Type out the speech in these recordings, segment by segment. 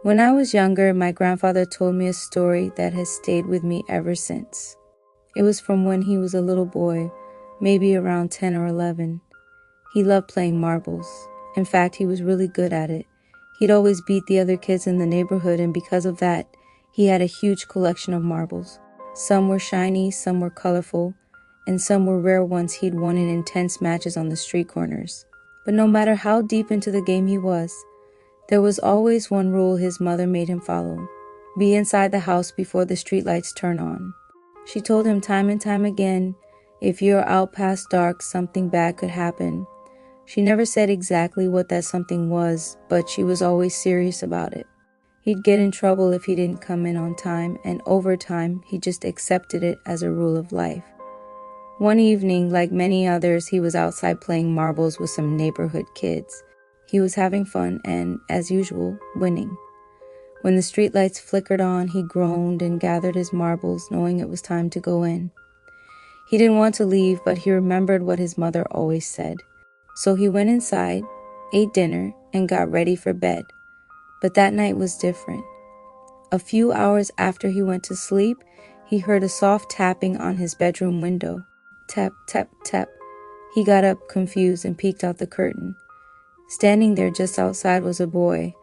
When I was younger, my grandfather told me a story that has stayed with me ever since. It was from when he was a little boy, maybe around 10 or 11. He loved playing marbles. In fact, he was really good at it. He'd always beat the other kids in the neighborhood, and because of that, he had a huge collection of marbles. Some were shiny, some were colorful, and some were rare ones he'd won in intense matches on the street corners. But no matter how deep into the game he was, there was always one rule his mother made him follow: be inside the house before the streetlights turn on. She told him time and time again, if you're out past dark, something bad could happen. She never said exactly what that something was, but she was always serious about it. He'd get in trouble if he didn't come in on time, and over time, he just accepted it as a rule of life. One evening, like many others, he was outside playing marbles with some neighborhood kids. He was having fun and, as usual, winning. When the streetlights flickered on, he groaned and gathered his marbles, knowing it was time to go in. He didn't want to leave, but he remembered what his mother always said. So he went inside, ate dinner, and got ready for bed. But that night was different. A few hours after he went to sleep, he heard a soft tapping on his bedroom window. Tap, tap, tap. He got up, confused, and peeked out the curtain. Standing there just outside was a boy,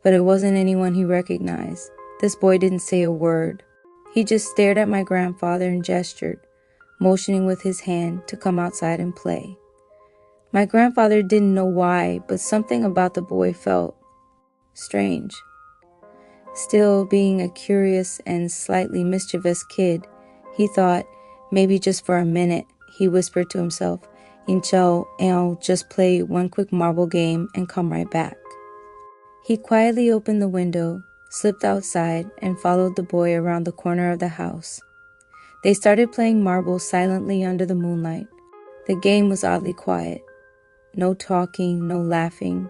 but it wasn't anyone he recognized. This boy didn't say a word. He just stared at my grandfather and gestured, motioning with his hand to come outside and play. My grandfather didn't know why, but something about the boy felt strange. Still, being a curious and slightly mischievous kid, he thought, maybe just for a minute, he whispered to himself, "Incho, I'll just play one quick marble game and come right back." He quietly opened the window, slipped outside, and followed the boy around the corner of the house. They started playing marbles silently under the moonlight. The game was oddly quiet. No talking, no laughing,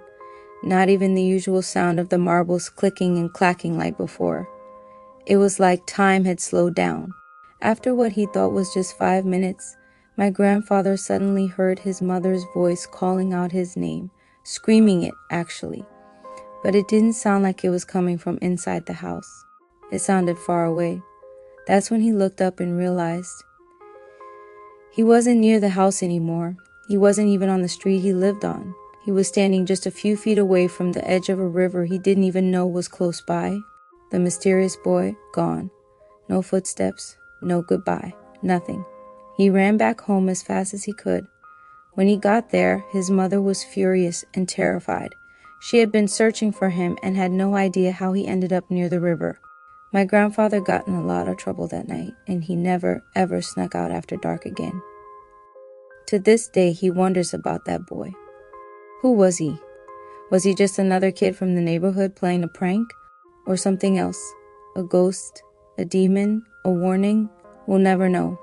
not even the usual sound of the marbles clicking and clacking like before. It was like time had slowed down. After what he thought was just 5 minutes, my grandfather suddenly heard his mother's voice calling out his name, screaming it, actually. But it didn't sound like it was coming from inside the house. It sounded far away. That's when he looked up and realized he wasn't near the house anymore. He wasn't even on the street he lived on. He was standing just a few feet away from the edge of a river he didn't even know was close by. The mysterious boy, gone. No footsteps, no goodbye, nothing. He ran back home as fast as he could. When he got there, his mother was furious and terrified. She had been searching for him and had no idea how he ended up near the river. My grandfather got in a lot of trouble that night, and he never, ever snuck out after dark again. To this day, he wonders about that boy. Who was he? Was he just another kid from the neighborhood playing a prank? Or something else? A ghost? A demon? A warning? We'll never know.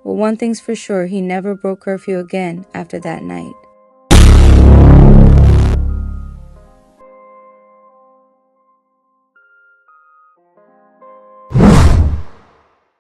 But one thing's for sure, he never broke curfew again after that night.